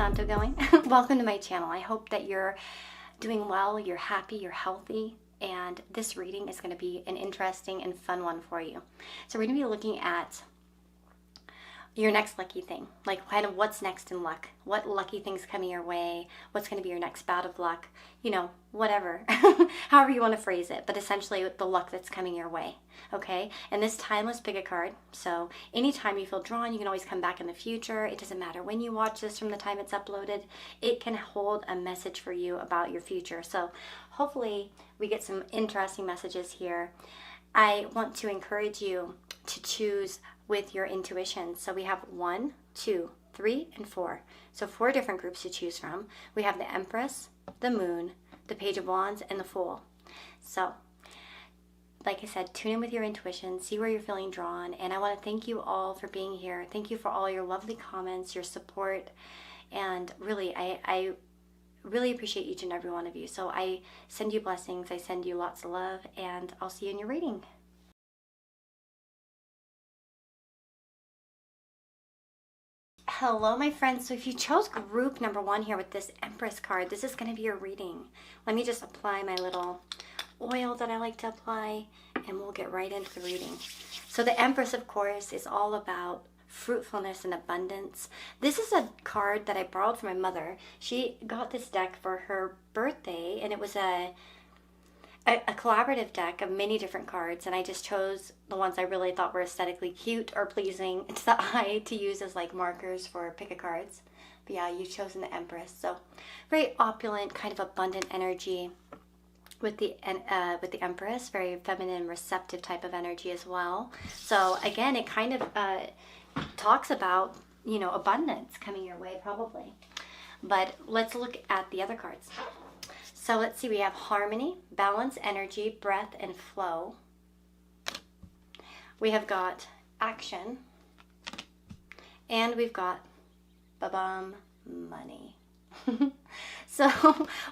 Santo going? Welcome to my channel. I hope that you're doing well, you're happy, you're healthy, and this reading is going to be an interesting and fun one for you. So we're going to be looking at your next lucky thing, like kind of what's next in luck, what lucky things coming your way, what's going to be your next bout of luck, you know, whatever, however you want to phrase it, but essentially the luck that's coming your way, okay? And this time, let's pick a card. So anytime you feel drawn, you can always come back in the future. It doesn't matter when you watch this from the time it's uploaded. It can hold a message for you about your future. So hopefully we get some interesting messages here. I want to encourage you to choose with your intuition. So we have 1, 2, 3, and 4. So 4 different groups to choose from. We have the Empress, the Moon, the Page of Wands, and the Fool. So, like I said, tune in with your intuition, see where you're feeling drawn, and I want to thank you all for being here. Thank you for all your lovely comments, your support, and really, I really appreciate each and every one of you. So I send you blessings, I send you lots of love, and I'll see you in your reading. Hello, my friends. So if you chose group number 1 here with this Empress card, this is going to be your reading. Let me just apply my little oil that I like to apply, and we'll get right into the reading. So the Empress, of course, is all about fruitfulness and abundance. This is a card that I borrowed from my mother. She got this deck for her birthday, and it was a collaborative deck of many different cards, and I just chose the ones I really thought were aesthetically cute or pleasing to the eye to use as like markers for pick-a-cards. But yeah, you've chosen the Empress. So very opulent, kind of abundant energy with the Empress. Very feminine, receptive type of energy as well. So again, it kind of talks about, you know, abundance coming your way probably. But let's look at the other cards. So let's see, we have harmony, balance, energy, breath, and flow. We have got action. And we've got, ba-bum, money. So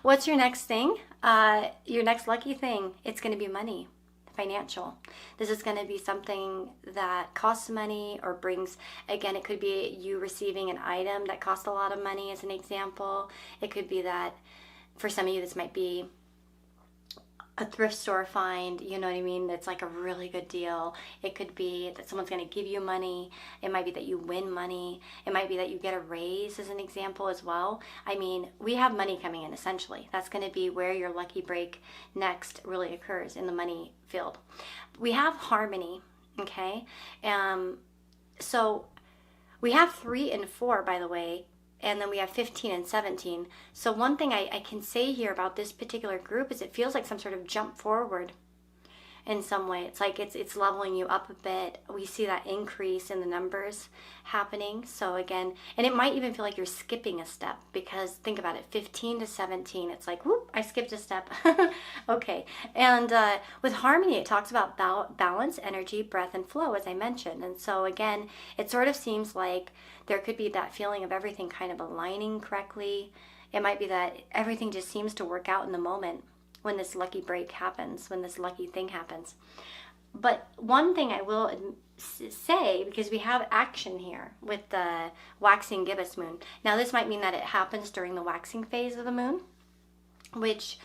what's your next thing? Your next lucky thing, it's going to be money, financial. This is going to be something that costs money or brings, again, it could be you receiving an item that costs a lot of money as an example. It could be that for some of you, this might be a thrift store find, you know what I mean? That's like a really good deal. It could be that someone's going to give you money. It might be that you win money. It might be that you get a raise as an example as well. I mean, we have money coming in essentially. That's going to be where your lucky break next really occurs, in the money field. We have harmony, okay? So we have 3 and 4, by the way. And then we have 15 and 17. So one thing I can say here about this particular group is it feels like some sort of jump forward in some way. It's like it's leveling you up a bit. We see that increase in the numbers happening. So again, and it might even feel like you're skipping a step, because think about it, 15 to 17, it's like, whoop, I skipped a step. Okay. And with harmony, it talks about balance, energy, breath, and flow, as I mentioned. And so again, it sort of seems like there could be that feeling of everything kind of aligning correctly. It might be that everything just seems to work out in the moment when this lucky break happens, when this lucky thing happens. But one thing I will say, because we have action here with the waxing gibbous moon. Now this might mean that it happens during the waxing phase of the moon, which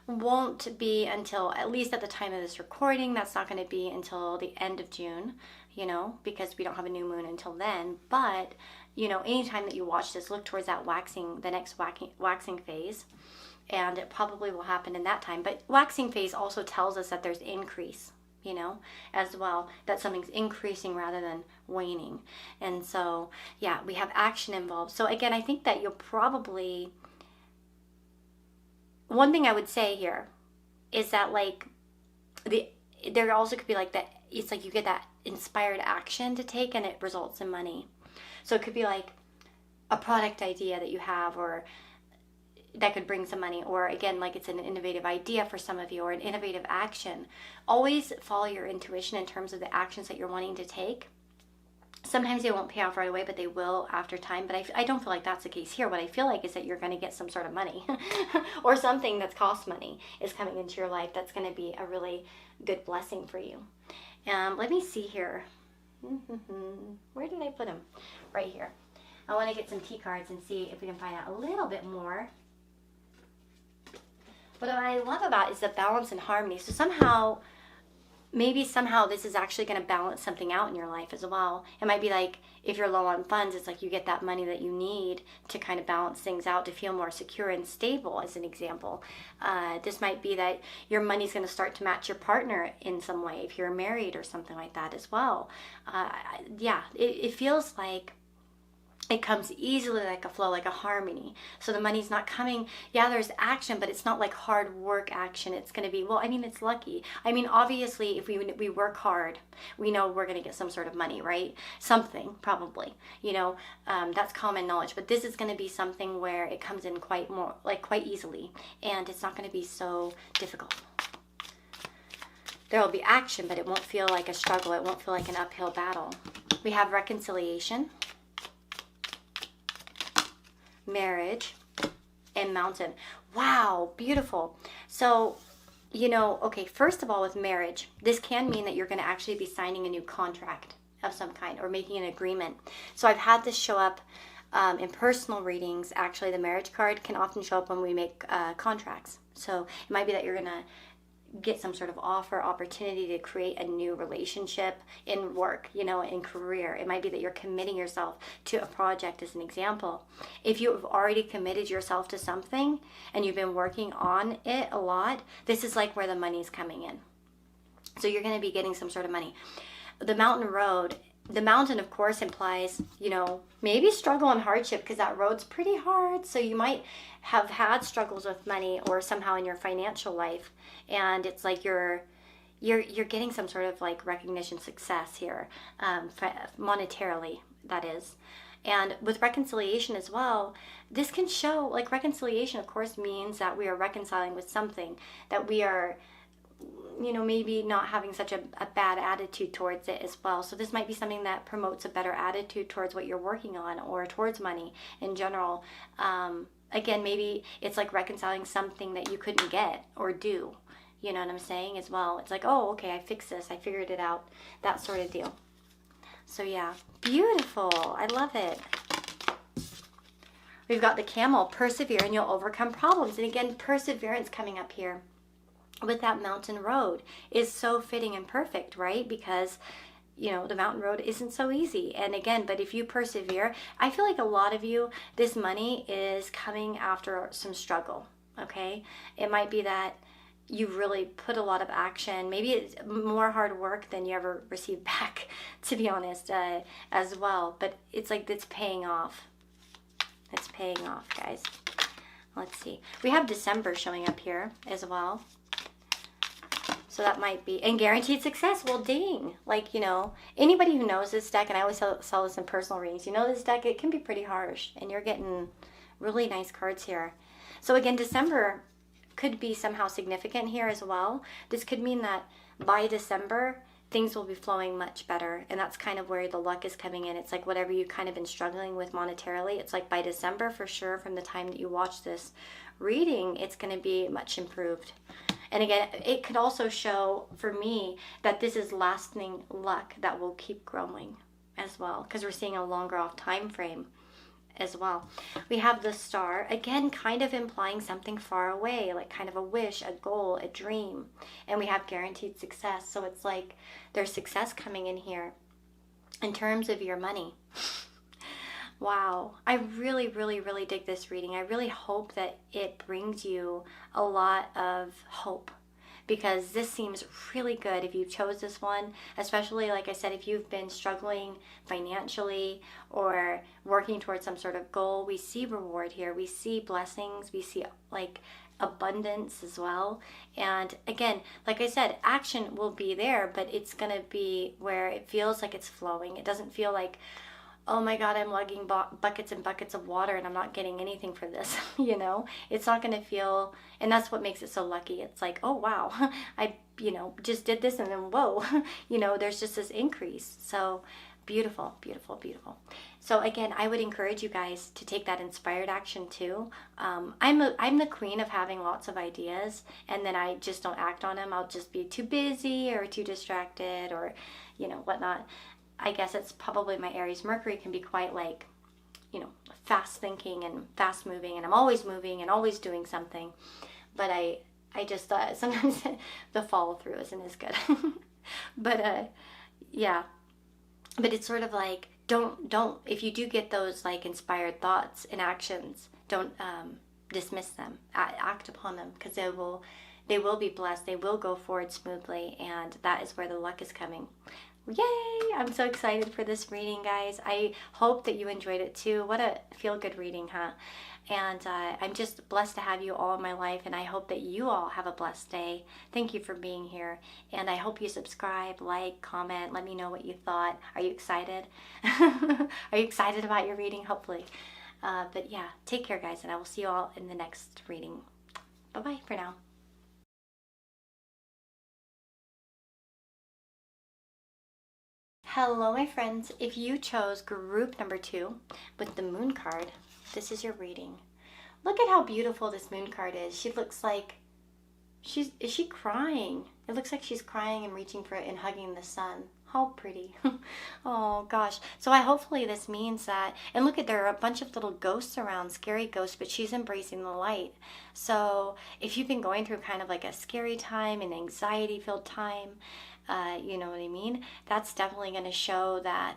won't be until, at least at the time of this recording, that's not going to be until the end of June, you know, because we don't have a new moon until then. But, you know, anytime that you watch this, look towards that waxing, the next waxing phase, and it probably will happen in that time. But waxing phase also tells us that there's increase, you know, as well, that something's increasing rather than waning. And so, yeah, we have action involved. So again, I think that you'll probably, one thing I would say here is that like there also could be like that, it's like you get that inspired action to take and it results in money. So it could be like a product idea that you have, or that could bring some money, or again, like it's an innovative idea for some of you, or an innovative action. Always follow your intuition in terms of the actions that you're wanting to take. Sometimes they won't pay off right away, but they will after time. But I don't feel like that's the case here. What I feel like is that you're going to get some sort of money or something that's cost money is coming into your life that's going to be a really good blessing for you. Let me see here. Where did I put them? Right here. I want to get some T cards and see if we can find out a little bit more. What I love about is the balance and harmony. So somehow, maybe somehow this is actually going to balance something out in your life as well. It might be like if you're low on funds, it's like you get that money that you need to kind of balance things out to feel more secure and stable, as an example. This might be that your money's going to start to match your partner in some way if you're married or something like that as well. Yeah, it feels like it comes easily, like a flow, like a harmony. So the money's not coming, yeah, there's action, but it's not like hard work action. It's going to be, well, I mean, it's lucky. I mean, obviously, if we work hard, we know we're going to get some sort of money, right? Something, probably, you know, that's common knowledge. But this is going to be something where it comes in quite easily, and it's not going to be so difficult. There will be action, but it won't feel like a struggle. It won't feel like an uphill battle. We have reconciliation, marriage, and mountain. Wow, beautiful. So, you know, okay, first of all, with marriage, this can mean that you're going to actually be signing a new contract of some kind or making an agreement. So I've had this show up in personal readings. Actually, the marriage card can often show up when we make contracts. So it might be that you're going to get some sort of offer, opportunity to create a new relationship in work, you know, in career. It might be that you're committing yourself to a project, as an example. If you have already committed yourself to something and you've been working on it a lot, this is like where the money's coming in. So you're going to be getting some sort of money. The mountain road, the mountain, of course, implies, you know, maybe struggle and hardship, because that road's pretty hard. So you might have had struggles with money or somehow in your financial life, and it's like you're getting some sort of like recognition, success here, monetarily, that is. And with reconciliation as well, this can show, like, reconciliation, of course, means that we are reconciling with something, that we are, you know, maybe not having such a bad attitude towards it as well. So this might be something that promotes a better attitude towards what you're working on or towards money in general. Again, maybe it's like reconciling something that you couldn't get or do. You know what I'm saying as well? It's like, oh, okay, I fixed this. I figured it out. That sort of deal. So yeah, beautiful. I love it. We've got the camel. Persevere and you'll overcome problems. And again, perseverance coming up here with that mountain road is so fitting and perfect, right? Because, you know, the mountain road isn't so easy. And again, but if you persevere, I feel like a lot of you, this money is coming after some struggle, okay? It might be that you really put a lot of action. Maybe it's more hard work than you ever received back, to be honest, as well. But it's like it's paying off. It's paying off, guys. Let's see. We have December showing up here as well. So that might be, and guaranteed success. Well, dang. Like, you know, anybody who knows this deck, and I always sell this in personal readings, you know this deck, it can be pretty harsh, and you're getting really nice cards here. So again, December could be somehow significant here as well. This could mean that by December, things will be flowing much better, and that's kind of where the luck is coming in. It's like whatever you've kind of been struggling with monetarily, it's like by December for sure, from the time that you watch this reading, it's going to be much improved. And again, it could also show for me that this is lasting luck that will keep growing as well, because we're seeing a longer off time frame as well. We have the star, again, kind of implying something far away, like kind of a wish, a goal, a dream. And we have guaranteed success. So it's like there's success coming in here in terms of your money. Wow. I really, really, really dig this reading. I really hope that it brings you a lot of hope, because this seems really good if you chose this one, especially, like I said, if you've been struggling financially or working towards some sort of goal. We see reward here. We see blessings. We see like abundance as well. And again, like I said, action will be there, but it's going to be where it feels like it's flowing. It doesn't feel like, oh my God, I'm lugging buckets and buckets of water and I'm not getting anything for this, you know? It's not going to feel, and that's what makes it so lucky. It's like, oh wow, I, you know, just did this and then whoa, you know, there's just this increase. So beautiful, beautiful, beautiful. So again, I would encourage you guys to take that inspired action too. I'm the queen of having lots of ideas, and then I just don't act on them. I'll just be too busy or too distracted or, you know, whatnot. I guess it's probably my Aries Mercury can be quite like fast thinking and fast moving, and I'm always moving and always doing something. But I just thought sometimes the follow through isn't as good. But yeah. But it's sort of like, don't if you do get those like inspired thoughts and actions, don't dismiss them. Act upon them, because they will be blessed. They will go forward smoothly, and that is where the luck is coming. Yay! I'm so excited for this reading, guys. I hope that you enjoyed it too. What a feel-good reading, huh? And I'm just blessed to have you all in my life, and I hope that you all have a blessed day. Thank you for being here, and I hope you subscribe, like, comment, let me know what you thought. Are you excited? Are you excited about your reading? Hopefully. But yeah, take care, guys, and I will see you all in the next reading. Bye-bye for now. Hello, my friends. If you chose group number 2 with the moon card, this is your reading. Look at how beautiful this moon card is. She looks like is she crying? It looks like she's crying and reaching for it and hugging the sun. How pretty. Oh gosh. So hopefully this means that, and look at, there are a bunch of little ghosts around, scary ghosts, but she's embracing the light. So if you've been going through kind of like a scary time, an anxiety filled time, you know what I mean? That's definitely going to show that,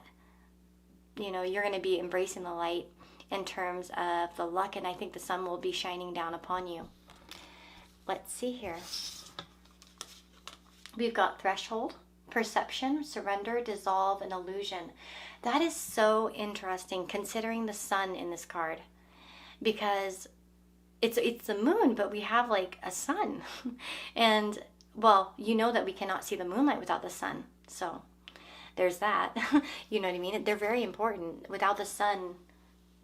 you're going to be embracing the light in terms of the luck, and I think the sun will be shining down upon you. Let's see here. We've got threshold, perception, surrender, dissolve, and illusion. That is so interesting considering the sun in this card, because it's the moon, but we have like a sun. And well, you know that we cannot see the moonlight without the sun. So there's that. You know what I mean? They're very important. Without the sun,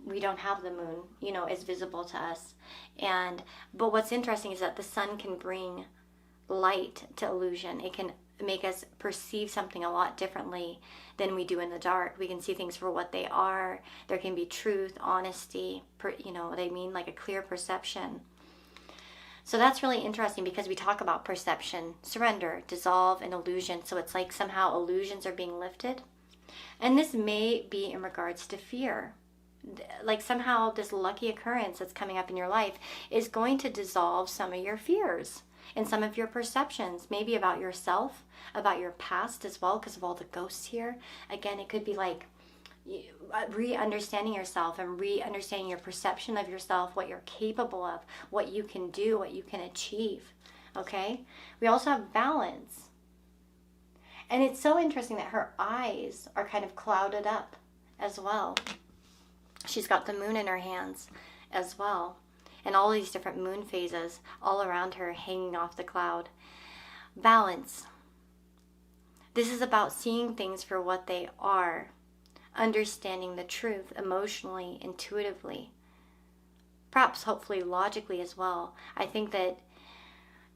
we don't have the moon, as visible to us. But what's interesting is that the sun can bring light to illusion. It can make us perceive something a lot differently than we do in the dark. We can see things for what they are. There can be truth, honesty, you know what I mean? Like a clear perception. So that's really interesting, because we talk about perception, surrender, dissolve, and illusion. So it's like somehow illusions are being lifted. And this may be in regards to fear. Like somehow this lucky occurrence that's coming up in your life is going to dissolve some of your fears and some of your perceptions, maybe about yourself, about your past as well, because of all the ghosts here. Again, it could be like re-understanding yourself and re-understanding your perception of yourself, what you're capable of, what you can do, what you can achieve. Okay? We also have balance. And it's so interesting that her eyes are kind of clouded up as well. She's got the moon in her hands as well, and all these different moon phases all around her hanging off the cloud. Balance. This is about seeing things for what they are, understanding the truth emotionally, intuitively, perhaps hopefully logically as well. I think that,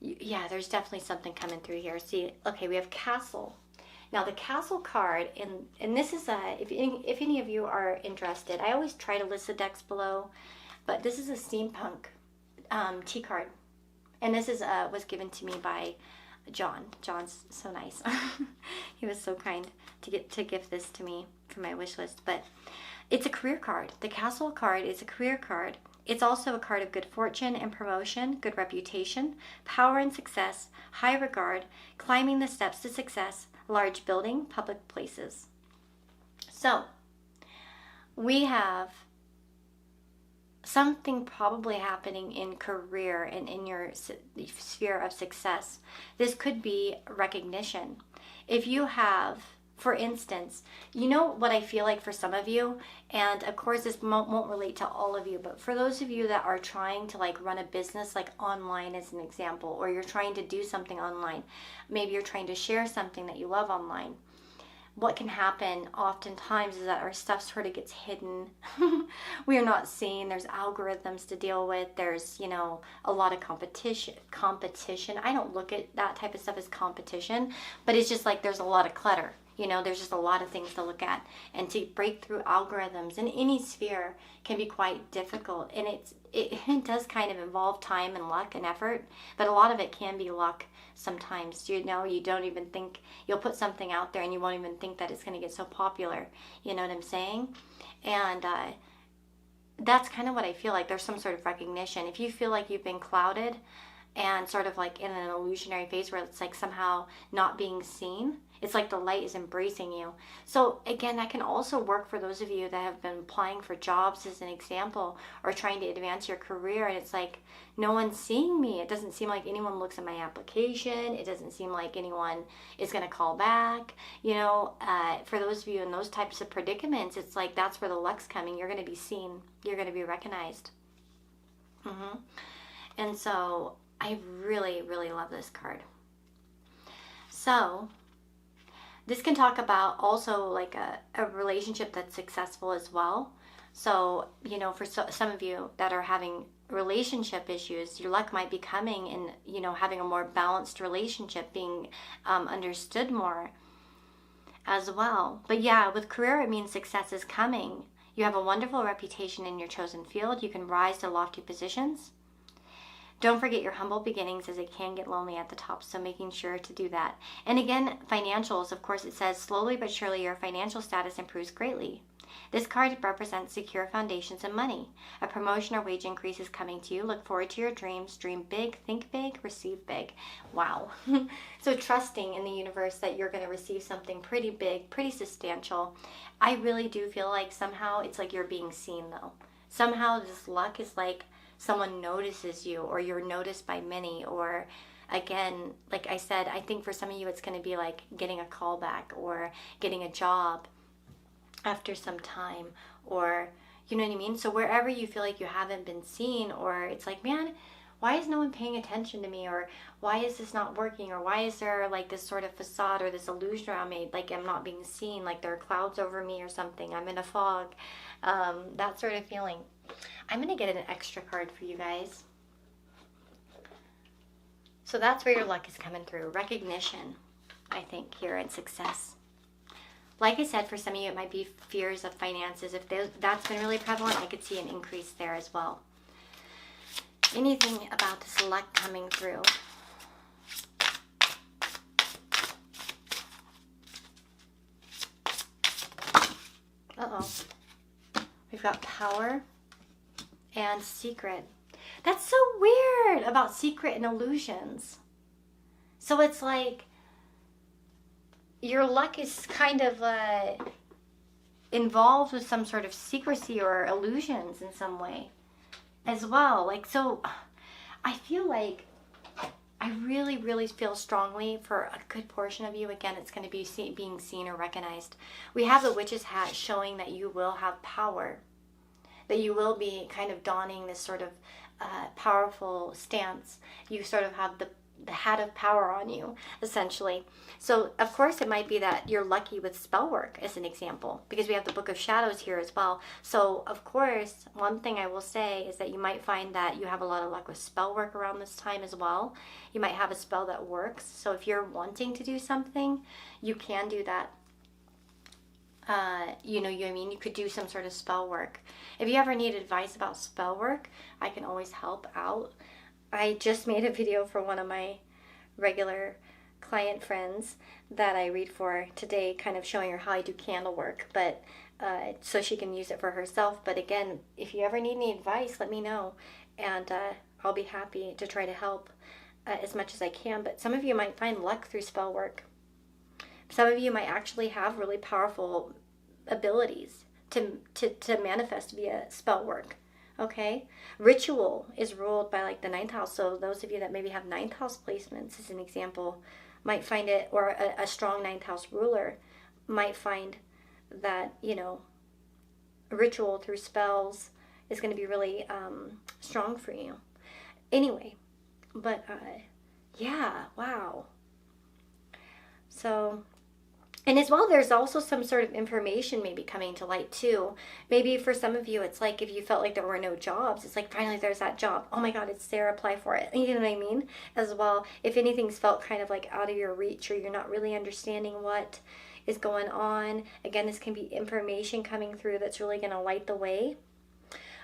yeah, there's definitely something coming through here. See, okay, we have Castle. Now the Castle card, and this is if any of you are interested, I always try to list the decks below, but this is a steampunk tea card, and this is was given to me by John. John's so nice. He was so kind to gift this to me for my wish list. But it's a career card. The Castle card is a career card. It's also a card of good fortune and promotion, good reputation, power and success, high regard, climbing the steps to success, large building, public places. So we have something probably happening in career and in your sphere of success. This could be recognition. If you have, for instance, you know what I feel like for some of you, and of course this won't relate to all of you, but for those of you that are trying to like run a business like online as an example, or you're trying to do something online, maybe you're trying to share something that you love online, what can happen oftentimes is that our stuff sort of gets hidden. We are not seen. There's algorithms to deal with. There's, a lot of competition. I don't look at that type of stuff as competition, but it's just like there's a lot of clutter. There's just a lot of things to look at. And to break through algorithms in any sphere can be quite difficult. And it does kind of involve time and luck and effort, but a lot of it can be luck sometimes. You don't even think, you'll put something out there and you won't even think that it's going to get so popular. You know what I'm saying? And that's kind of what I feel like. There's some sort of recognition. If you feel like you've been clouded and sort of like in an illusionary phase where it's like somehow not being seen, it's like the light is embracing you. So again, that can also work for those of you that have been applying for jobs as an example, or trying to advance your career, and it's like, no one's seeing me. It doesn't seem like anyone looks at my application. It doesn't seem like anyone is going to call back. You know, for those of you in those types of predicaments, it's like that's where the luck's coming. You're going to be seen. You're going to be recognized. And so I really, really love this card. So this can talk about also like a relationship that's successful as well. So, you know, for some of you that are having relationship issues, your luck might be coming in, you know, having a more balanced relationship, being understood more as well. But yeah, with career, it means success is coming. You have a wonderful reputation in your chosen field. You can rise to lofty positions. Don't forget your humble beginnings, as it can get lonely at the top, so making sure to do that. And again, financials, of course, it says slowly but surely your financial status improves greatly. This card represents secure foundations and money. A promotion or wage increase is coming to you. Look forward to your dreams. Dream big, think big, receive big. Wow. So trusting in the universe that you're going to receive something pretty big, pretty substantial. I really do feel like somehow it's like you're being seen, though. Somehow this luck is like someone notices you, or you're noticed by many, or again, like I said, I think for some of you it's going to be like getting a call back or getting a job after some time, or you know what I mean? So wherever you feel like you haven't been seen, or it's like, man, why is no one paying attention to me, or why is this not working, or why is there like this sort of facade or this illusion around me, like I'm not being seen, like there are clouds over me or something, I'm in a fog, that sort of feeling. I'm going to get an extra card for you guys. So that's where your luck is coming through. Recognition, I think, here, and success. Like I said, for some of you, it might be fears of finances. If that's been really prevalent, I could see an increase there as well. Anything about this luck coming through. Uh-oh. We've got power and secret. That's so weird about secret and illusions. So it's like your luck is kind of involved with some sort of secrecy or illusions in some way as well. Like, so I feel like I really, really feel strongly for a good portion of you. Again, it's going to be being seen or recognized. We have the witch's hat showing that you will have power, that you will be kind of donning this sort of powerful stance. You sort of have the hat of power on you, essentially. So, of course, it might be that you're lucky with spell work, as an example, because we have the Book of Shadows here as well. So, of course, one thing I will say is that you might find that you have a lot of luck with spell work around this time as well. You might have a spell that works. So, if you're wanting to do something, you can do that. You know, you could do some sort of spell work. If you ever need advice about spell work, I can always help out. I just made a video for one of my regular client friends that I read for today, kind of showing her how I do candle work, but so she can use it for herself. But again, if you ever need any advice, let me know, and I'll be happy to try to help as much as I can. But some of you might find luck through spell work. Some of you might actually have really powerful abilities to manifest via spell work. Okay, ritual is ruled by like the 9th house. So those of you that maybe have 9th house placements, as an example, might find it, or a strong 9th house ruler might find that, you know, ritual through spells is going to be really strong for you. Anyway, but yeah, wow. So, and as well, there's also some sort of information maybe coming to light too. Maybe for some of you, it's like if you felt like there were no jobs, it's like finally there's that job. Oh my God, it's there, apply for it. You know what I mean? As well, if anything's felt kind of like out of your reach, or you're not really understanding what is going on, again, this can be information coming through that's really going to light the way.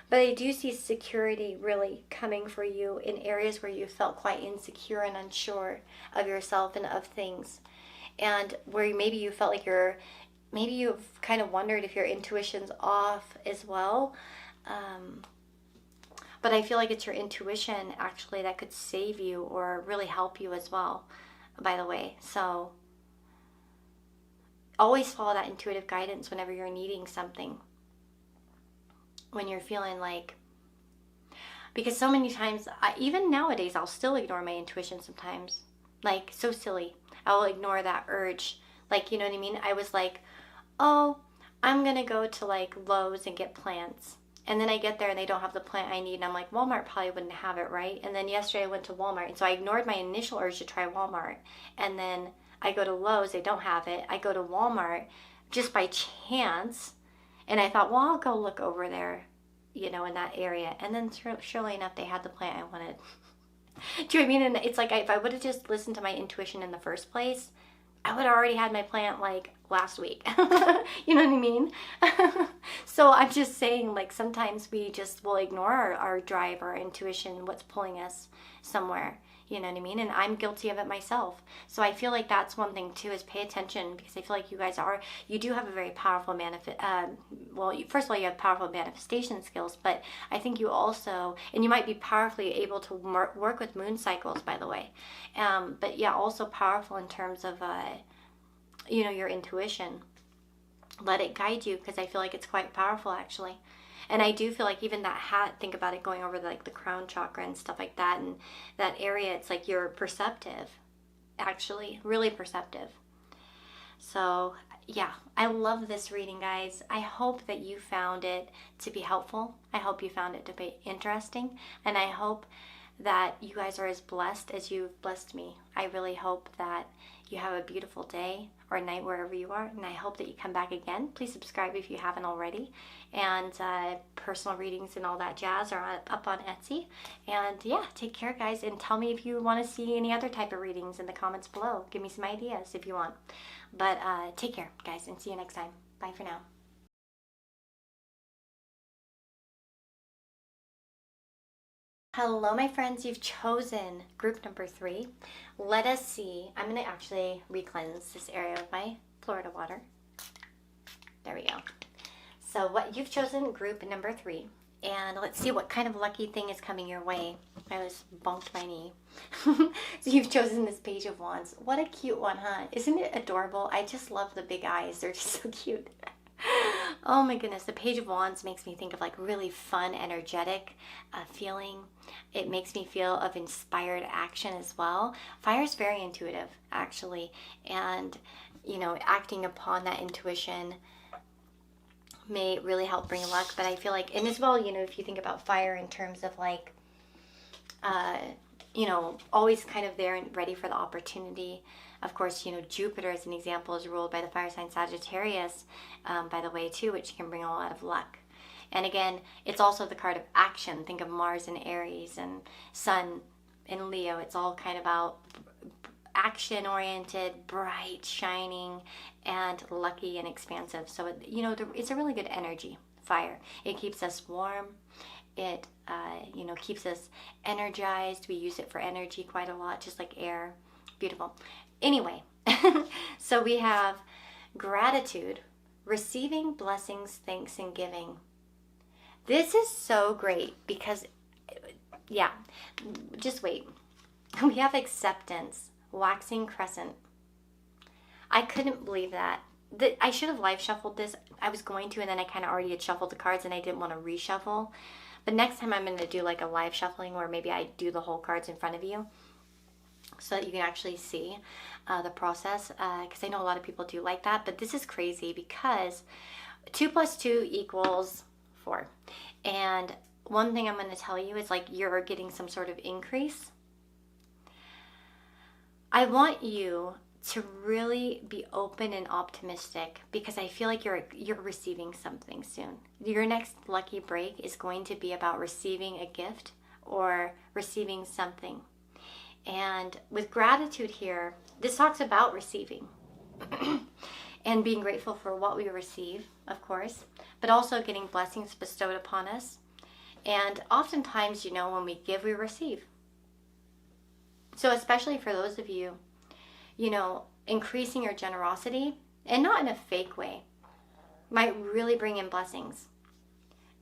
But I do see security really coming for you in areas where you felt quite insecure and unsure of yourself and of things. And where maybe you felt like maybe you've kind of wondered if your intuition's off as well. But I feel like it's your intuition actually that could save you or really help you as well, by the way. So always follow that intuitive guidance whenever you're needing something. When you're feeling like, because so many times, even nowadays, I'll still ignore my intuition sometimes. Like, so silly. I'll ignore that urge. Like, you know what I mean? I was like, oh, I'm going to go to like Lowe's and get plants. And then I get there and they don't have the plant I need. And I'm like, Walmart probably wouldn't have it, right? And then yesterday I went to Walmart. And so I ignored my initial urge to try Walmart. And then I go to Lowe's, they don't have it. I go to Walmart just by chance. And I thought, well, I'll go look over there, you know, in that area. And then surely enough, they had the plant I wanted. Do you know what I mean? And it's like, if I would have just listened to my intuition in the first place, I would have already had my plant like last week. You know what I mean? So I'm just saying, like, sometimes we just will ignore our drive, our intuition, what's pulling us somewhere. You know what I mean? And I'm guilty of it myself. So I feel like that's one thing too, is pay attention, because I feel like you guys you do have a very powerful first of all, you have powerful manifestation skills, but I think you also, and you might be powerfully able to work with moon cycles, by the way. But yeah, also powerful in terms of, you know, your intuition. Let it guide you, because I feel like it's quite powerful actually. And I do feel like even that hat, think about it going over the crown chakra and stuff like that, and that area, it's like you're perceptive, actually, really perceptive. So yeah, I love this reading, guys. I hope that you found it to be helpful. I hope you found it to be interesting. And I hope that you guys are as blessed as you've blessed me. I really hope that you have a beautiful day or night wherever you are, and I hope that you come back again. Please subscribe if you haven't already. And personal readings and all that jazz are up on Etsy. And yeah, take care, guys, and tell me if you want to see any other type of readings in the comments below. Give me some ideas if you want. But take care, guys, and see you next time. Bye for now. Hello, my friends. You've chosen group number 3. Let us see. I'm going to actually re-cleanse this area with my Florida water. There we go. So you've chosen group number 3. And let's see what kind of lucky thing is coming your way. I almost bumped my knee. So you've chosen this Page of Wands. What a cute one, huh? Isn't it adorable? I just love the big eyes. They're just so cute. Oh my goodness, the Page of Wands makes me think of like really fun, energetic feeling. It makes me feel of inspired action as well. Fire is very intuitive, actually, and you know, acting upon that intuition may really help bring luck. But I feel like, and as well, you know, if you think about fire in terms of like, you know, always kind of there and ready for the opportunity. Of course, you know, Jupiter, as an example, is ruled by the fire sign Sagittarius, by the way, too, which can bring a lot of luck. And again, it's also the card of action. Think of Mars in Aries and Sun in Leo. It's all kind of about action-oriented, bright, shining, and lucky and expansive. So, you know, it's a really good energy, fire. It keeps us warm. It, you know, keeps us energized. We use it for energy quite a lot, just like air. Beautiful. Anyway, so we have gratitude, receiving blessings, thanks, and giving. This is so great because, yeah, just wait. We have acceptance, waxing crescent. I couldn't believe that. I should have live shuffled this. I was going to, and then I kind of already had shuffled the cards and I didn't want to reshuffle. But next time I'm going to do like a live shuffling where maybe I do the whole cards in front of you, so that you can actually see the process, because I know a lot of people do like that. But this is crazy because 2 + 2 = 4. And one thing I'm going to tell you is, like, you're getting some sort of increase. I want you to really be open and optimistic, because I feel like you're receiving something soon. Your next lucky break is going to be about receiving a gift or receiving something. And with gratitude here, this talks about receiving and being grateful for what we receive, of course, but also getting blessings bestowed upon us. And oftentimes, you know, when we give, we receive. So especially for those of you, you know, increasing your generosity, and not in a fake way, might really bring in blessings.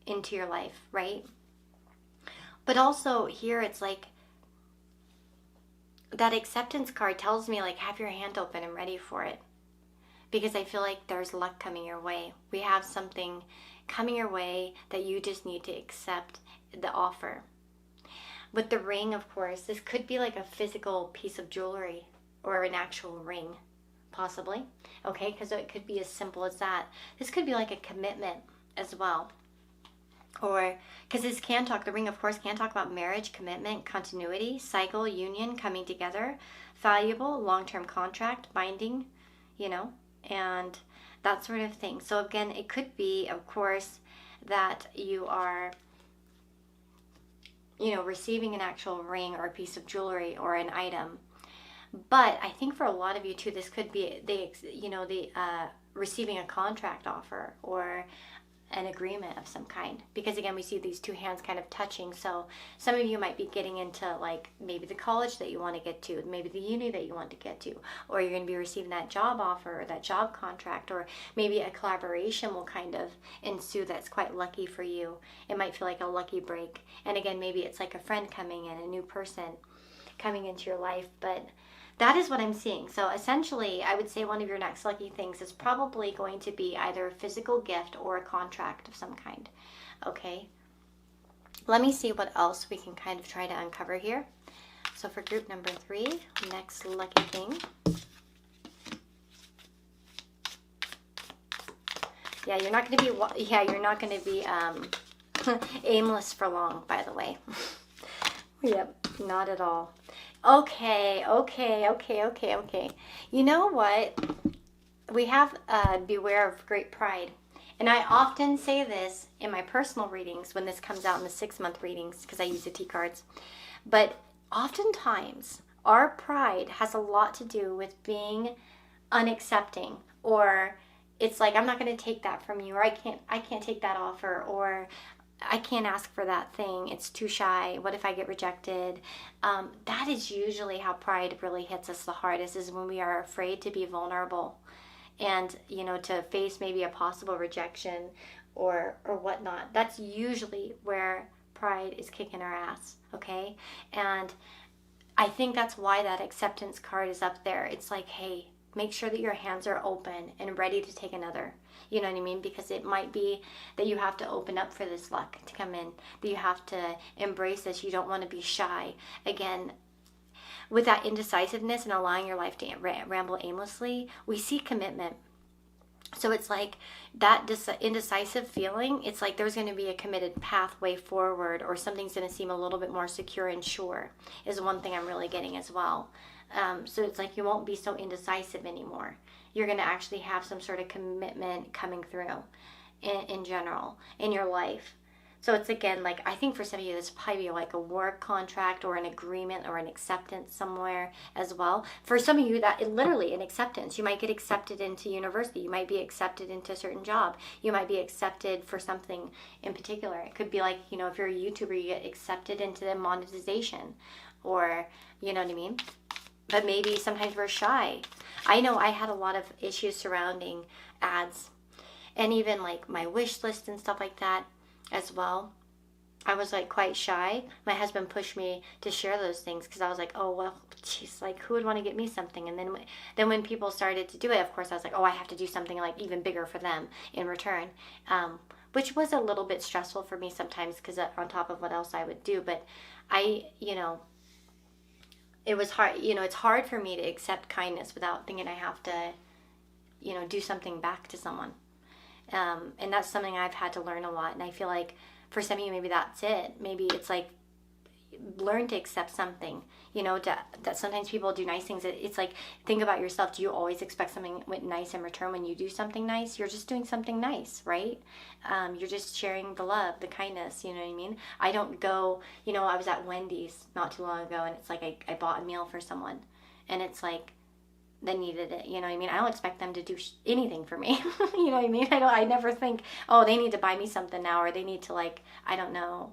into your life, right? But also here it's like that acceptance card tells me, like, have your hand open and ready for it. Because I feel like there's luck coming your way. We have something coming your way that you just need to accept the offer. With the ring, of course, this could be like a physical piece of jewelry or an actual ring, possibly. Okay, because it could be as simple as that. This could be like a commitment as well. Or, because this can talk, the ring, of course, can talk about marriage, commitment, continuity, cycle, union, coming together, valuable, long-term contract, binding, you know, and that sort of thing. So again, it could be, of course, that you are, you know, receiving an actual ring or a piece of jewelry or an item. But I think for a lot of you too, this could be receiving a contract offer or an agreement of some kind, because again we see these two hands kind of touching. So some of you might be getting into like maybe the college that you want to get to, maybe the uni that you want to get to, or you're going to be receiving that job offer or that job contract, or maybe a collaboration will kind of ensue that's quite lucky for you. It might feel like a lucky break, and again maybe it's like a friend coming in, a new person coming into your life. But that is what I'm seeing. So essentially, I would say one of your next lucky things is probably going to be either a physical gift or a contract of some kind. Okay? Let me see what else we can kind of try to uncover here. So for group number 3, next lucky thing. Yeah, you're not going to be aimless for long, by the way. Yep, not at all. Okay. You know what? We have beware of great pride. And I often say this in my personal readings when this comes out in the 6-month readings, because I use the T cards. But oftentimes, our pride has a lot to do with being unaccepting, or it's like, I'm not going to take that from you, or I can't take that offer, or I can't ask for that thing. It's too shy. What if I get rejected? That is usually how pride really hits us the hardest, is when we are afraid to be vulnerable and, you know, to face maybe a possible rejection or whatnot. That's usually where pride is kicking our ass, okay? And I think that's why that acceptance card is up there. It's like, hey, make sure that your hands are open and ready to take another. You know what I mean? Because it might be that you have to open up for this luck to come in, that you have to embrace this. You don't want to be shy. Again, with that indecisiveness and allowing your life to ramble aimlessly, we see commitment. So it's like that indecisive feeling, it's like there's going to be a committed pathway forward, or something's going to seem a little bit more secure and sure, is one thing I'm really getting as well. So it's like you won't be so indecisive anymore. You're going to actually have some sort of commitment coming through in general in your life. So it's, again, like, I think for some of you this probably like a work contract or an agreement or an acceptance somewhere as well. For some of you, that literally an acceptance. You might get accepted into university. You might be accepted into a certain job. You might be accepted for something in particular. It could be like, you know, if you're a YouTuber, you get accepted into the monetization, or, you know what I mean? But maybe sometimes we're shy. I know I had a lot of issues surrounding ads, and even like my wish list and stuff like that as well. I was like quite shy. My husband pushed me to share those things because I was like, oh, well, geez, like who would want to get me something? And then when people started to do it, of course, I was like, oh, I have to do something like even bigger for them in return, which was a little bit stressful for me sometimes, because on top of what else I would do. But it was hard, it's hard for me to accept kindness without thinking I have to, do something back to someone. And that's something I've had to learn a lot. And I feel like for some of you, maybe that's it. Maybe it's like, learn to accept something, that sometimes people do nice things. It's like, think about yourself. Do you always expect something nice in return when you do something nice? You're just doing something nice, right? You're just sharing the love, the kindness, you know what I mean? I don't go, I was at Wendy's not too long ago, and it's like I bought a meal for someone, and it's like, they needed it, you know what I mean? I don't expect them to do anything for me, you know what I mean? I never think, oh, they need to buy me something now, or they need to, like, I don't know,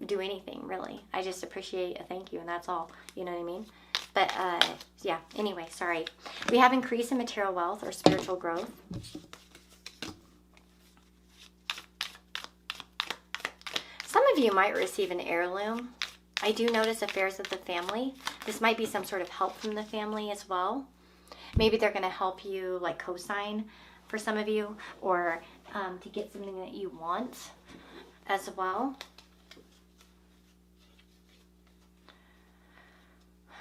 do anything, really. I just appreciate a thank you, and that's all, you know what I mean? But, yeah, anyway, sorry. We have increase in material wealth or spiritual growth. of you might receive an heirloom. I do notice affairs of the family. This might be some sort of help from the family as well. Maybe they're going to help you like co-sign for some of you, or to get something that you want as well.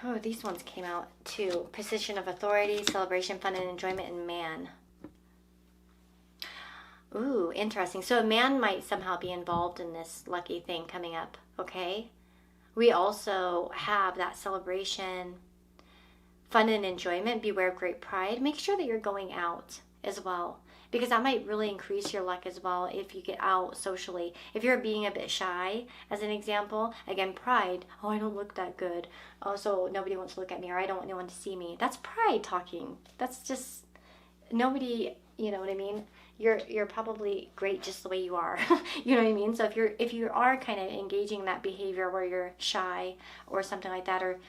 Oh, these ones came out too. Position of authority, celebration, fun and enjoyment, and man. Ooh, interesting. So a man might somehow be involved in this lucky thing coming up, okay? We also have that celebration, fun and enjoyment, beware of great pride. Make sure that you're going out as well, because that might really increase your luck as well if you get out socially. If you're being a bit shy, as an example, again, pride. Oh, I don't look that good. Oh, so nobody wants to look at me, or I don't want anyone to see me. That's pride talking. That's just nobody, you know what I mean? You're probably great just the way you are. You know what I mean? So if you are kind of engaging in that behavior where you're shy or something like that, or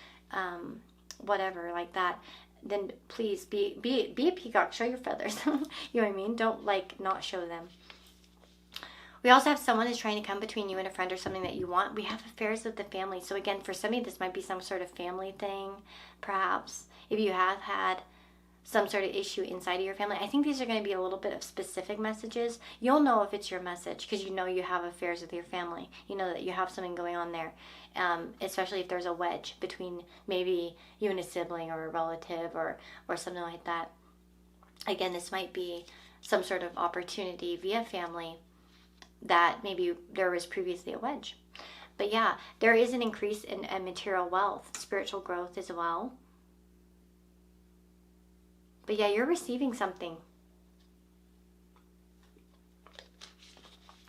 whatever like that, then please be a peacock. Show your feathers. You know what I mean? Don't like not show them. We also have someone who's trying to come between you and a friend or something that you want. We have affairs with the family. So again, for some of you, this might be some sort of family thing, perhaps. If you have had some sort of issue inside of your family, I think these are going to be a little bit of specific messages. You'll know if it's your message because you know you have affairs with your family. You know that you have something going on there, especially if there's a wedge between maybe you and a sibling or a relative or something like that. Again, this might be some sort of opportunity via family that maybe there was previously a wedge. But yeah, there is an increase in material wealth, spiritual growth as well. But yeah, you're receiving something.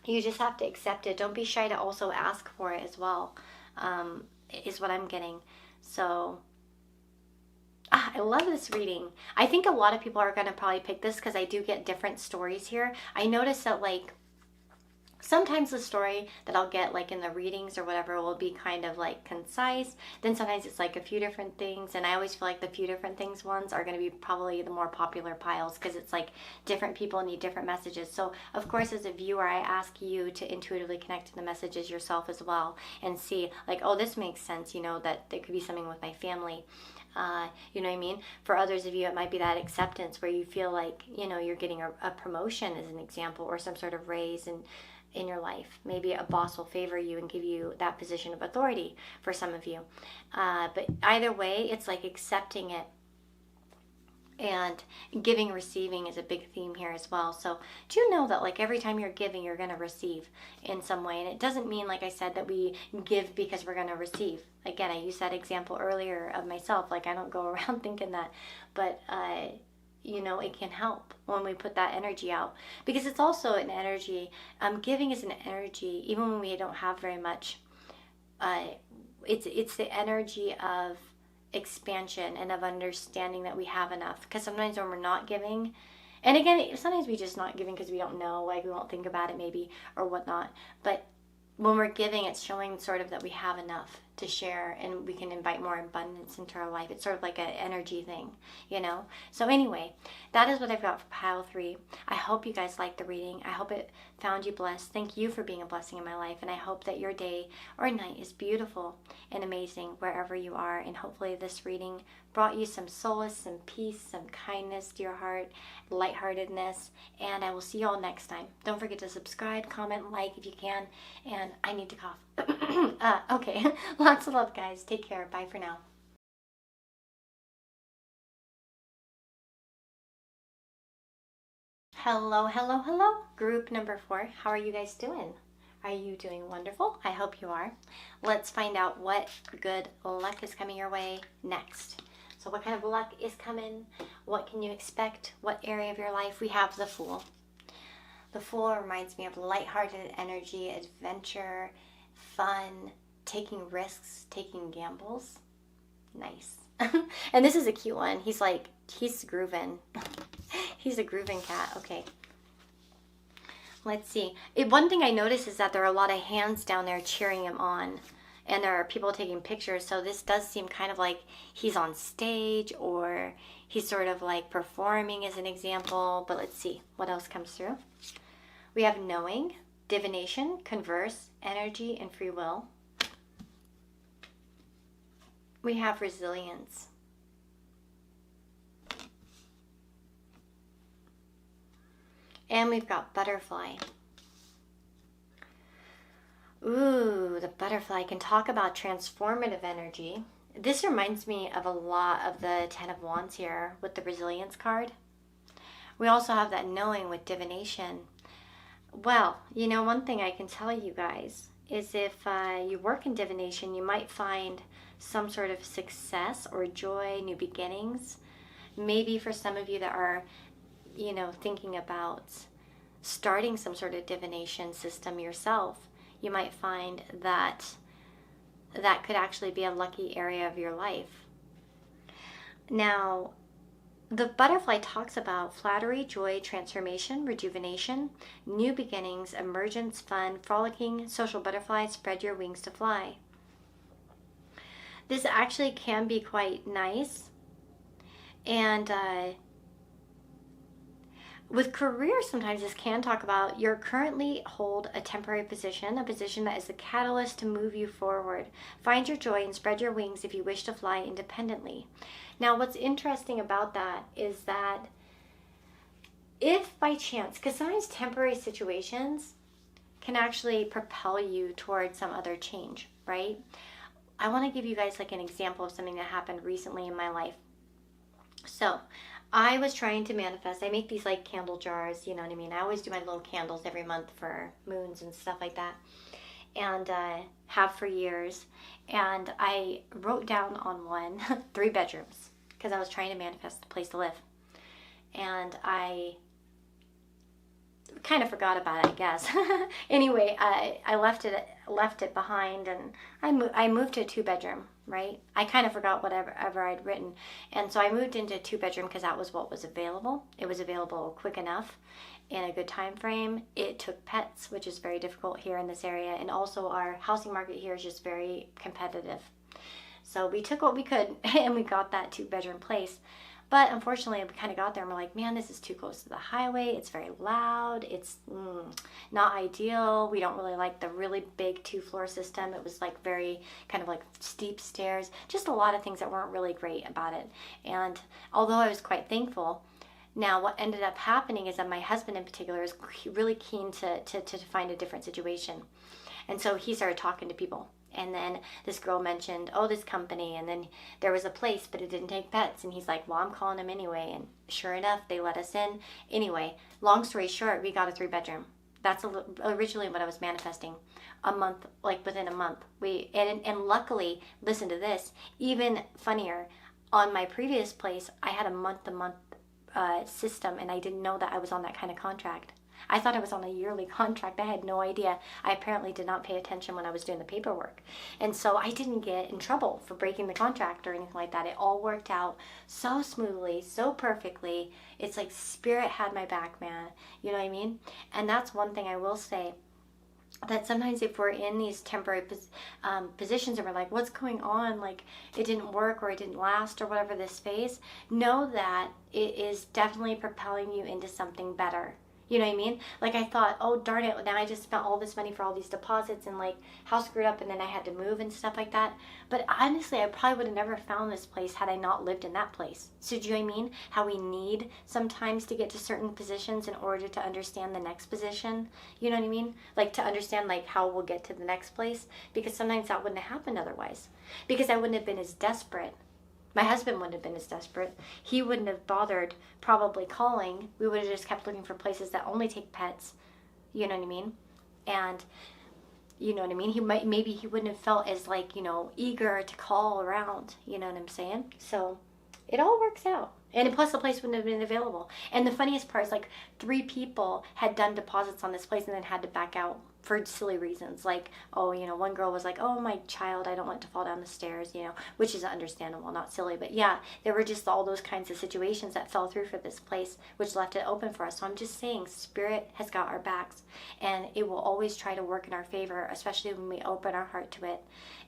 You just have to accept it. Don't be shy to also ask for it as well, is what I'm getting. So, I love this reading. I think a lot of people are going to probably pick this because I do get different stories here. I notice that like sometimes the story that I'll get like in the readings or whatever will be kind of like concise. Then sometimes it's like a few different things. And I always feel like the few different things ones are going to be probably the more popular piles because it's like different people need different messages. So of course, as a viewer, I ask you to intuitively connect to the messages yourself as well and see like, oh, this makes sense, you know, that there could be something with my family. You know what I mean? For others of you, it might be that acceptance where you feel like, you know, you're getting a promotion as an example, or some sort of raise in your life. Maybe a boss will favor you and give you that position of authority for some of you. But either way, it's like accepting it. And giving, receiving is a big theme here as well. So do you know that like every time you're giving, you're going to receive in some way. And it doesn't mean, like I said, that we give because we're going to receive. Again, I used that example earlier of myself. Like I don't go around thinking that. But you know, it can help when we put that energy out, because it's also an energy. Giving is an energy, even when we don't have very much. It's the energy of expansion and of understanding that we have enough. Because sometimes when we're not giving, and again, sometimes we just not giving because we don't know, like we won't think about it maybe or whatnot. But when we're giving, it's showing sort of that we have enough to share and we can invite more abundance into our life. It's sort of like an energy thing, you know? So anyway, that is what I've got for pile 3. I hope you guys liked the reading. I hope it found you blessed. Thank you for being a blessing in my life. And I hope that your day or night is beautiful and amazing wherever you are. And hopefully this reading brought you some solace, some peace, some kindness to your heart, lightheartedness. And I will see you all next time. Don't forget to subscribe, comment, like if you can. And I need to cough. Okay. Lots of love, guys. Take care. Bye for now. Hello, hello, hello. Group number 4. How are you guys doing? Are you doing wonderful? I hope you are. Let's find out what good luck is coming your way next. So what kind of luck is coming? What can you expect? What area of your life? We have the Fool. The Fool reminds me of lighthearted energy, adventure, fun, taking risks, taking gambles. Nice. And this is a cute one. He's grooving. He's a grooving cat. Okay. Let's see. One thing I noticed is that there are a lot of hands down there cheering him on. And there are people taking pictures. So this does seem kind of like he's on stage or he's sort of like performing as an example. But let's see what else comes through. We have knowing. divination, converse, energy, and free will. We have resilience. And we've got butterfly. Ooh, the butterfly can talk about transformative energy. This reminds me of a lot of the Ten of Wands here with the resilience card. We also have that knowing with divination. Well, you know, one thing I can tell you guys is if you work in divination, you might find some sort of success or joy, new beginnings. Maybe for some of you that are, you know, thinking about starting some sort of divination system yourself, you might find that that could actually be a lucky area of your life. Now, the butterfly talks about flattery, joy, transformation, rejuvenation, new beginnings, emergence, fun, frolicking, social butterfly, spread your wings to fly. This actually can be quite nice. And with career, sometimes this can talk about you currently hold a temporary position, a position that is the catalyst to move you forward. Find your joy and spread your wings if you wish to fly independently. Now, what's interesting about that is that if by chance, because sometimes temporary situations can actually propel you towards some other change, right? I want to give you guys like an example of something that happened recently in my life. So I was trying to manifest. I make these like candle jars, you know what I mean? I always do my little candles every month for moons and stuff like that. And have for years. And I wrote down on one 3 bedrooms because I was trying to manifest a place to live. And I kind of forgot about it, I guess. Anyway, I left it behind, and I moved to a 2-bedroom, right? I kind of forgot whatever I'd written, and so I moved into a 2-bedroom because that was what was available. It was available quick enough in a good time frame. It took pets, which is very difficult here in this area, and also our housing market here is just very competitive. So we took what we could, and we got that 2-bedroom place. But unfortunately, we kind of got there and we're like, man, this is too close to the highway. It's very loud. It's not ideal. We don't really like the really big 2-floor system. It was like very kind of like steep stairs. Just a lot of things that weren't really great about it. And although I was quite thankful, now what ended up happening is that my husband in particular is really keen to find a different situation. And so he started talking to people. And then this girl mentioned, oh, this company, and then there was a place, but it didn't take pets. And he's like, well, I'm calling them anyway. And sure enough, they let us in. Anyway, long story short, we got a 3-bedroom. That's originally what I was manifesting. A month, like within a month. And luckily, listen to this, even funnier, on my previous place, I had a month-to-month system, and I didn't know that I was on that kind of contract. I thought I was on a yearly contract. I had no idea. I apparently did not pay attention when I was doing the paperwork. And so I didn't get in trouble for breaking the contract or anything like that. It all worked out so smoothly, so perfectly. It's like spirit had my back, man. You know what I mean? And that's one thing I will say, that sometimes if we're in these temporary positions and we're like, what's going on? Like, it didn't work or it didn't last or whatever this phase, know that it is definitely propelling you into something better. You know what I mean? Like, I thought, oh, darn it, now I just spent all this money for all these deposits and, like, how screwed up, and then I had to move and stuff like that. But honestly, I probably would have never found this place had I not lived in that place. So do you know what I mean? How we need sometimes to get to certain positions in order to understand the next position. You know what I mean? Like, to understand, like, how we'll get to the next place. Because sometimes that wouldn't have happened otherwise. Because I wouldn't have been as desperate. My husband wouldn't have been as desperate. He wouldn't have bothered probably calling. We would have just kept looking for places that only take pets. You know what I mean? And you know what I mean? Maybe he wouldn't have felt as, like, you know, eager to call around. You know what I'm saying? So it all works out. And plus the place wouldn't have been available. And the funniest part is, like, 3 people had done deposits on this place and then had to back out for silly reasons. Like, oh, you know, one girl was like, oh, my child, I don't want to fall down the stairs, you know, which is understandable, not silly. But yeah, there were just all those kinds of situations that fell through for this place, which left it open for us. So I'm just saying, Spirit has got our backs, and it will always try to work in our favor, especially when we open our heart to it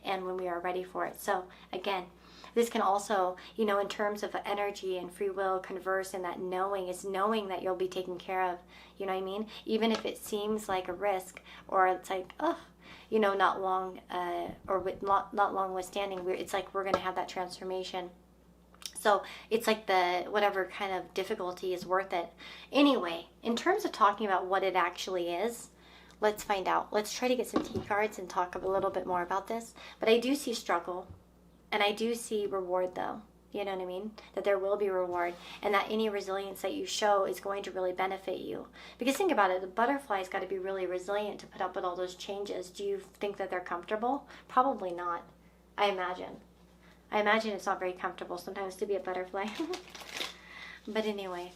and when we are ready for it. So again, this can also, you know, in terms of energy and free will, converse, and that knowing is knowing that you'll be taken care of. You know what I mean? Even if it seems like a risk, or it's like, oh, you know, not long, or with not long withstanding. It's like we're going to have that transformation. So it's like the whatever kind of difficulty is worth it. Anyway, in terms of talking about what it actually is, let's find out. Let's try to get some T cards and talk a little bit more about this. But I do see struggle. And I do see reward, though. You know what I mean? That there will be reward, and that any resilience that you show is going to really benefit you. Because think about it, the butterfly's got to be really resilient to put up with all those changes. Do you think that they're comfortable? Probably not, I imagine. I imagine it's not very comfortable sometimes to be a butterfly. But anyway,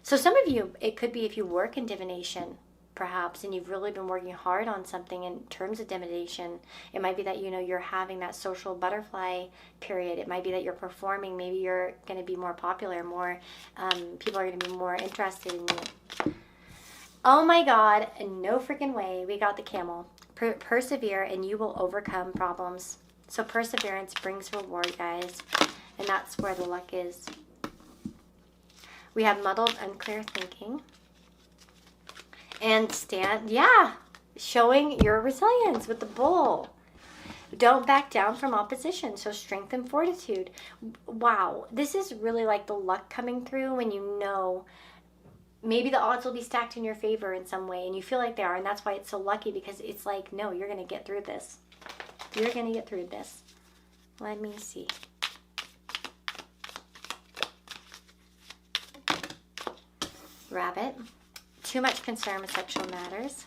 so some of you, it could be if you work in divination, perhaps, and you've really been working hard on something in terms of divination. It might be that, you know, you're having that social butterfly period. It might be that you're performing. Maybe you're going to be more popular, more people are going to be more interested in you. Oh my God, no freaking way. We got the camel. Persevere and you will overcome problems. So perseverance brings reward, guys, and that's where the luck is. We have muddled, unclear thinking. And showing your resilience with the bull. Don't back down from opposition. So strength and fortitude. Wow. This is really like the luck coming through when you know maybe the odds will be stacked in your favor in some way. And you feel like they are. And that's why it's so lucky, because it's like, no, you're going to get through this. You're going to get through this. Let me see. Rabbit. Too much concern with sexual matters.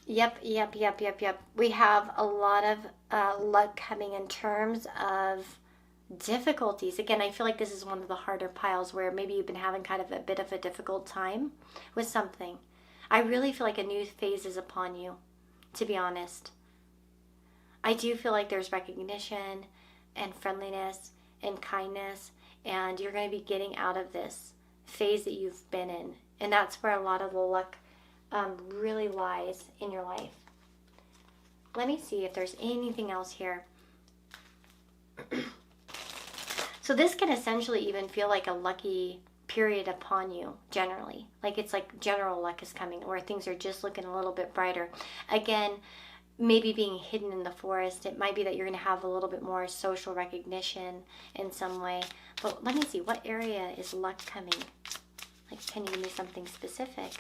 Yep. We have a lot of luck coming in terms of difficulties. Again, I feel like this is one of the harder piles where maybe you've been having kind of a bit of a difficult time with something. I really feel like a new phase is upon you, to be honest. I do feel like there's recognition and friendliness and kindness, and you're going to be getting out of this phase that you've been in. And that's where a lot of the luck really lies in your life. Let me see if there's anything else here. So this can essentially even feel like a lucky period upon you, generally. Like it's like general luck is coming, where things are just looking a little bit brighter. Again, maybe being hidden in the forest, it might be that you're going to have a little bit more social recognition in some way. But let me see, what area is luck coming? Like, can you give me something specific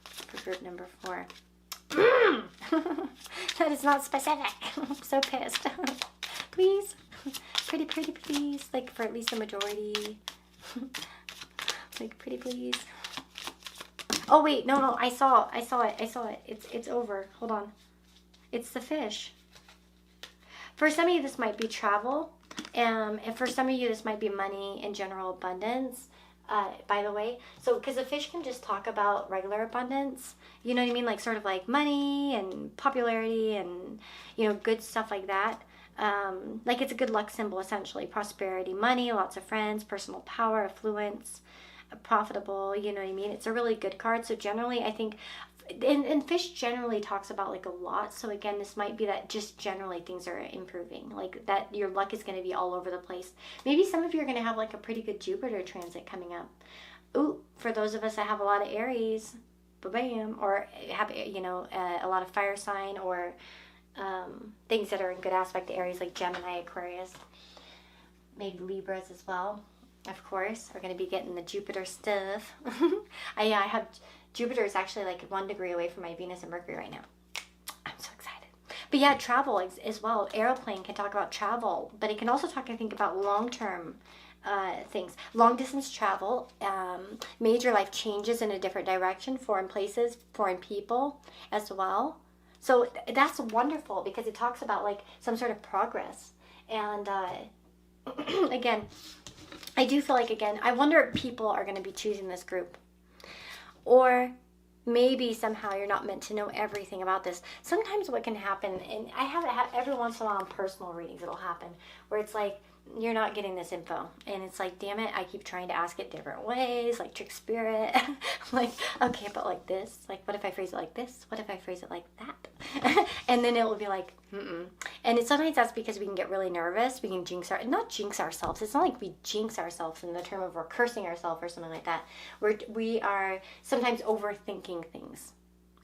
for group number 4? That is not specific. I'm so pissed. Please. Pretty please. Like, for at least a majority. Like, pretty please. Oh, wait. No. I saw it. It's over. Hold on. It's the fish. For some of you, this might be travel. And for some of you, this might be money in general abundance. By the way, so because a fish can just talk about regular abundance, you know what I mean, like sort of like money and popularity and, you know, good stuff like that. Like it's a good luck symbol, essentially. Prosperity, money, lots of friends, personal power, affluence, profitable, you know what I mean. It's a really good card. So generally, I think, and fish generally talks about like a lot. So again, this might be that just generally things are improving, like that your luck is going to be all over the place. Maybe some of you are going to have like a pretty good Jupiter transit coming up. Ooh, for those of us that have a lot of Aries, bam, or have, you know, a lot of fire sign, or things that are in good aspect to Aries, like Gemini, Aquarius, maybe Libras as well, of course, are going to be getting the Jupiter stuff. I have Jupiter is actually like 1 degree away from my Venus and Mercury right now. I'm so excited. But yeah, travel as well. Aeroplane can talk about travel, but it can also talk, I think, about long-term things. Long-distance travel, major life changes in a different direction, foreign places, foreign people as well. So that's wonderful because it talks about like some sort of progress. And again, I do feel like, again, I wonder if people are going to be choosing this group. Or maybe somehow you're not meant to know everything about this. Sometimes what can happen, and I have it every once in a while in personal readings, it'll happen, where it's like, you're not getting this info. And it's like, damn it, I keep trying to ask it different ways, like trick spirit. Like, okay, but like this, like, what if I phrase it like this? What if I phrase it like that? And then it will be like, And sometimes that's because we can get really nervous. We can not jinx ourselves. It's not like we jinx ourselves in the term of we're cursing ourselves or something like that. We are sometimes overthinking things.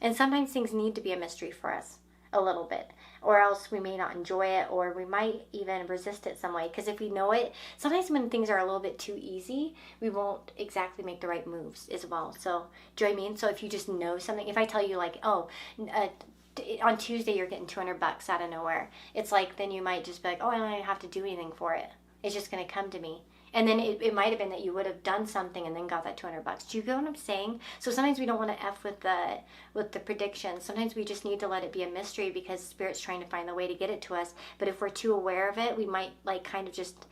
And sometimes things need to be a mystery for us a little bit, or else we may not enjoy it, or we might even resist it some way, because if we know it, sometimes when things are a little bit too easy, we won't exactly make the right moves as well. So do you know what I mean? So if you just know something, if I tell you like, oh, on Tuesday you're getting $200 out of nowhere, it's like, then you might just be like, oh, I don't even have to do anything for it, it's just going to come to me. And then it might have been that you would have done something and then got that $200. Do you get what I'm saying? So sometimes we don't want to F with the predictions. Sometimes we just need to let it be a mystery, because Spirit's trying to find the way to get it to us. But if we're too aware of it, we might like kind of just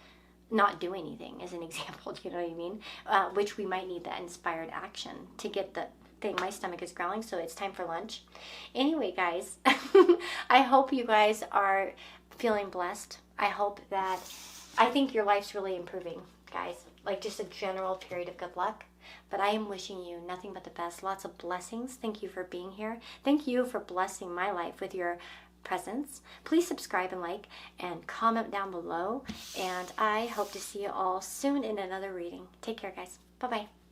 not do anything, as an example. Do you know what I mean? Which we might need that inspired action to get the thing. My stomach is growling, so it's time for lunch. Anyway, guys, I hope you guys are feeling blessed. I think your life's really improving, guys. Like, just a general period of good luck. But I am wishing you nothing but the best. Lots of blessings. Thank you for being here. Thank you for blessing my life with your presence. Please subscribe and like and comment down below. And I hope to see you all soon in another reading. Take care, guys. Bye-bye.